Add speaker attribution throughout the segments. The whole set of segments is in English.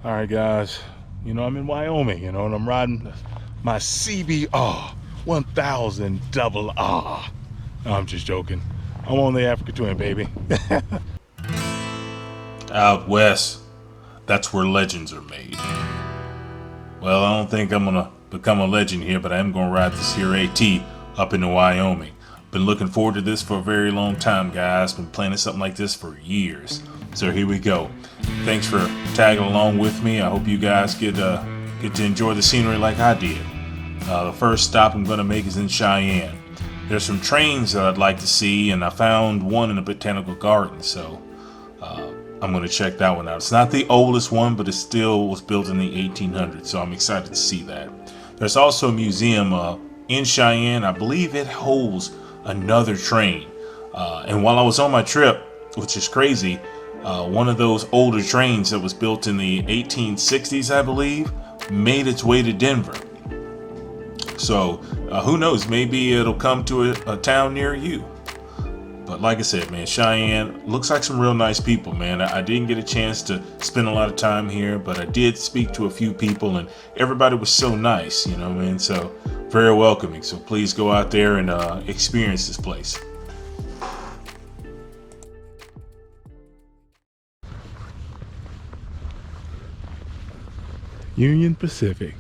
Speaker 1: All right, guys, I'm in Wyoming, and I'm riding my CBR 1000 double R. No, I'm just joking. I'm on the Africa Twin, baby.
Speaker 2: Out west, that's where legends are made. Well, I don't think I'm gonna become a legend here, but I am gonna ride this here AT up into Wyoming. Been looking forward to this for a very long time, guys. Been planning something like this for years. So here we go. Thanks for tagging along with me. I hope you guys get to enjoy the scenery like I did. The first stop I'm gonna make is in Cheyenne. There's some trains that I'd like to see, and I found one in the botanical garden, so I'm going to check that one out. It's not the oldest one, but it still was built in the 1800s, so I'm excited to see that. There's also a museum in Cheyenne. I believe it holds another train. And while I was on my trip, which is crazy, one of those older trains that was built in the 1860s, I believe, made its way to Denver. So who knows? Maybe it'll come to a town near you. But like I said, man, Cheyenne looks like some real nice people, man. I didn't get a chance to spend a lot of time here, but I did speak to a few people, and everybody was so nice, man. So very welcoming. So please go out there and experience this place.
Speaker 1: Union Pacific.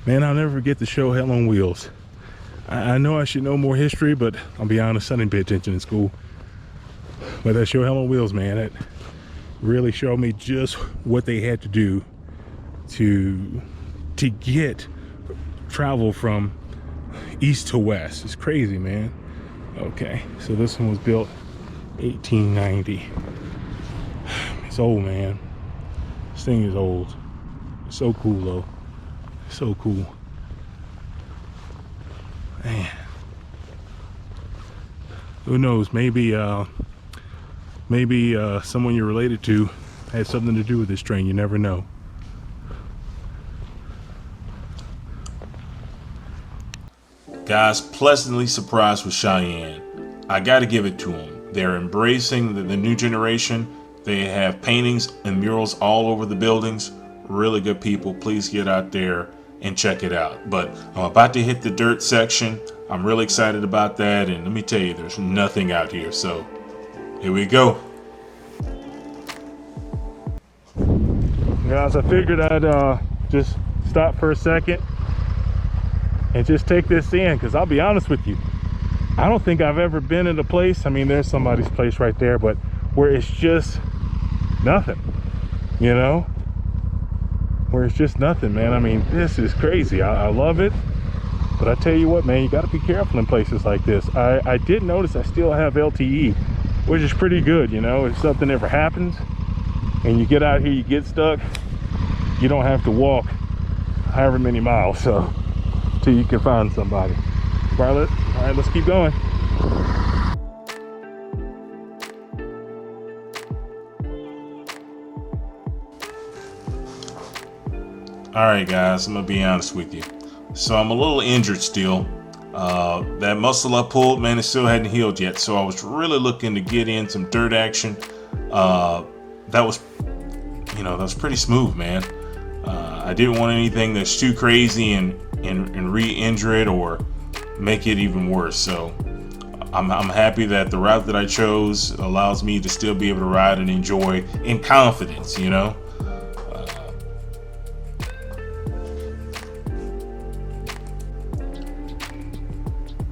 Speaker 1: Man, I'll never forget the show Hell on Wheels. I know I should know more history, but I'll be honest, I didn't pay attention in school. But that show Hell on Wheels, man, it really showed me just what they had to do to get travel from east to west. It's crazy, man. Okay, so this one was built 1890. It's old, man. This thing is old. It's so cool, though. So cool. Man. Who knows? Maybe someone you're related to had something to do with this train. You never know.
Speaker 2: Guys, pleasantly surprised with Cheyenne. I got to give it to them. They're embracing the new generation. They have paintings and murals all over the buildings. Really good people. Please get out there and check it out. But I'm about to hit the dirt section. I'm really excited about that, and let me tell you, there's nothing out here. So here we go.
Speaker 1: Guys, I figured I'd just stop for a second and just take this in, because I'll be honest with you, I don't think I've ever been in a place, I mean, there's somebody's place right there, but where it's just nothing, where it's just nothing, man. I mean, this is crazy. I love it, but I tell you what, man, you got to be careful in places like this. I did notice I still have LTE, which is pretty good. If something ever happens and you get out here, you get stuck, you don't have to walk however many miles, so till you can find somebody. All right, let's keep going.
Speaker 2: Alright guys, I'm going to be honest with you. So I'm a little injured still. That muscle I pulled, man, it still hadn't healed yet. So I was really looking to get in some dirt action. That was pretty smooth, man. I didn't want anything that's too crazy and re-injure it or make it even worse. So I'm happy that the route that I chose allows me to still be able to ride and enjoy in confidence,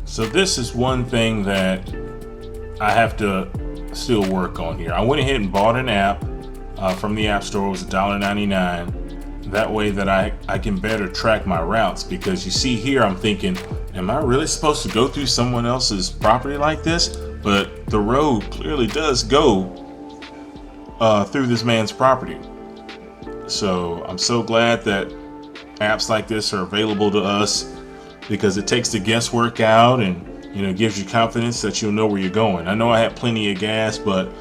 Speaker 2: So this is one thing that I have to still work on here. I went ahead and bought an app from the App Store. It was $1.99. That way that I can better track my routes, because you see here I'm thinking, am I really supposed to go through someone else's property like this? But the road clearly does go through this man's property. So I'm so glad that apps like this are available to us, because it takes the guesswork out and gives you confidence that you'll know where you're going. I know I had plenty of gas, but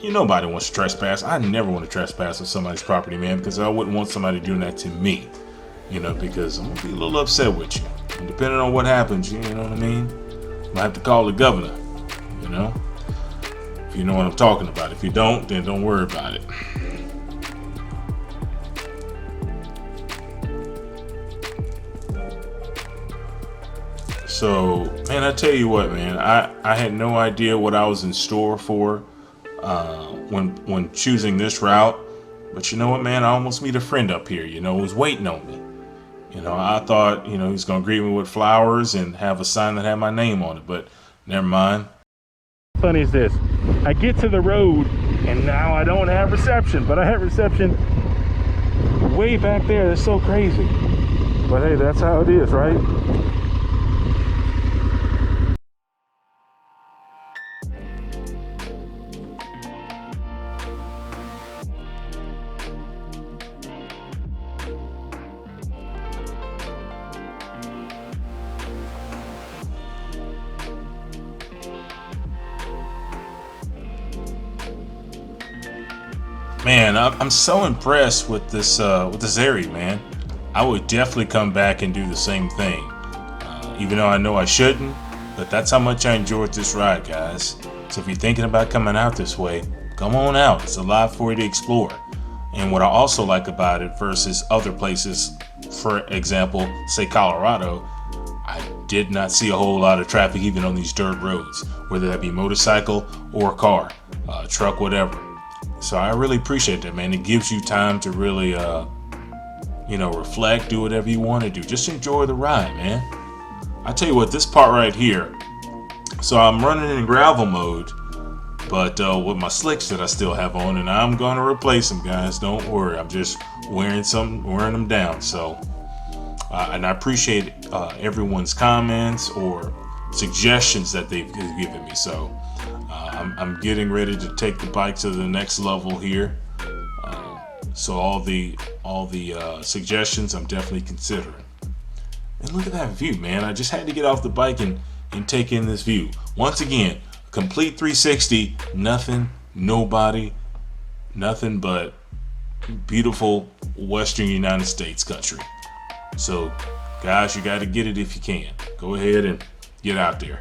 Speaker 2: nobody wants to trespass. I never want to trespass on somebody's property, man, because I wouldn't want somebody doing that to me, because I'm gonna be a little upset with you. And depending on what happens, you know what I mean, I'm gonna have to call the governor, if you know what I'm talking about. If you don't, then don't worry about it. So, man, I tell you what, man, I had no idea what I was in store for when choosing this route. But you know what, man, I almost meet a friend up here, who was waiting on me. I thought, he was going to greet me with flowers and have a sign that had my name on it, but never mind.
Speaker 1: Funny is this, I get to the road and now I don't have reception, but I have reception way back there. That's so crazy. But hey, that's how it is, right?
Speaker 2: Man, I'm so impressed with this area, man. I would definitely come back and do the same thing, even though I know I shouldn't. But that's how much I enjoyed this ride, guys. So if you're thinking about coming out this way, come on out. It's a lot for you to explore. And what I also like about it versus other places, for example, say Colorado, I did not see a whole lot of traffic even on these dirt roads, whether that be motorcycle or car, truck, whatever. So I really appreciate that, man. It gives you time to really, reflect, do whatever you want to do. Just enjoy the ride, man. I tell you what, this part right here. So I'm running in gravel mode, but with my slicks that I still have on, and I'm gonna replace them, guys. Don't worry. I'm just wearing them down. So, and I appreciate everyone's comments or suggestions that they've given me. So. I'm getting ready to take the bike to the next level here. So all the suggestions I'm definitely considering. And look at that view, man. I just had to get off the bike and take in this view. Once again, complete 360, nothing, nobody, nothing but beautiful Western United States country. So guys, you got to get it if you can. Go ahead and get out there.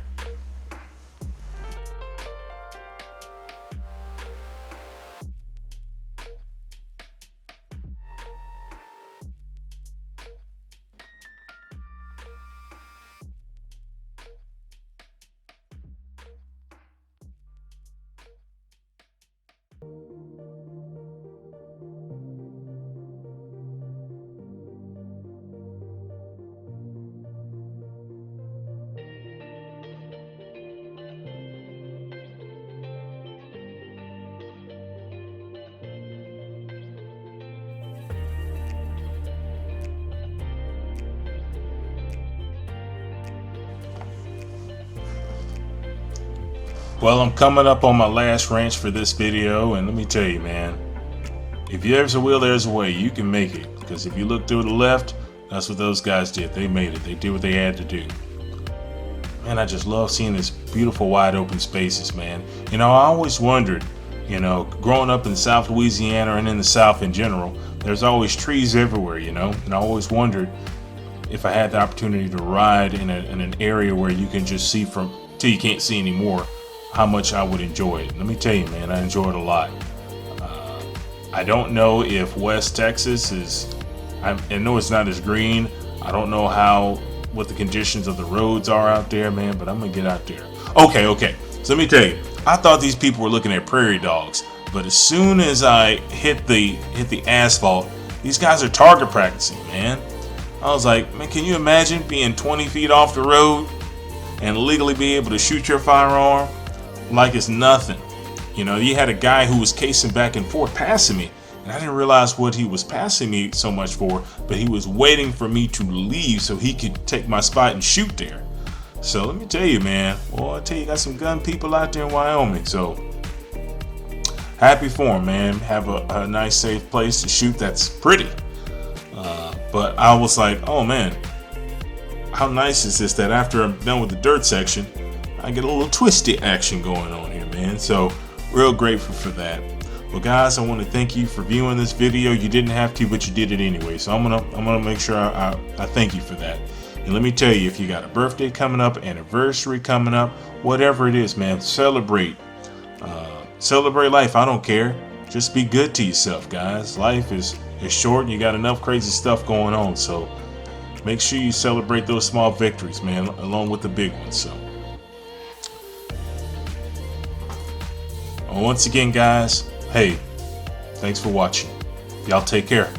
Speaker 2: Well, I'm coming up on my last ranch for this video, and let me tell you, man, if there's a will, there's a way. You can make it, because if you look through the left, that's what those guys did. They made it. They did what they had to do. Man, I just love seeing this beautiful wide open spaces, man. I always wondered, growing up in South Louisiana and in the South in general, there's always trees everywhere, and I always wondered if I had the opportunity to ride in an area where you can just see till you can't see anymore, how much I would enjoy it. Let me tell you, man, I enjoy it a lot. I don't know if West Texas I know it's not as green. I don't know what the conditions of the roads are out there, man, but I'm gonna get out there. Okay. So let me tell you, I thought these people were looking at prairie dogs, but as soon as I hit the asphalt, these guys are target practicing, man. I was like, man, can you imagine being 20 feet off the road and legally be able to shoot your firearm like it's nothing? You had a guy who was casing back and forth passing me, and I didn't realize what he was passing me so much for, but he was waiting for me to leave so he could take my spot and shoot there. So let me tell you, man, I tell you, got some gun people out there in Wyoming, so happy for him, man. Have a nice, safe place to shoot that's pretty. But I was like, oh man, how nice is this that after I'm done with the dirt section, I get a little twisty action going on here, man. So real grateful for that. Well, guys, I want to thank you for viewing this video. You didn't have to, but you did it anyway. So I'm gonna make sure I thank you for that. And let me tell you, if you got a birthday coming up, anniversary coming up, whatever it is, man, celebrate life. I don't care. Just be good to yourself, guys. Life is short, and you got enough crazy stuff going on. So make sure you celebrate those small victories, man, along with the big ones. So, once again, guys, hey, thanks for watching. Y'all take care.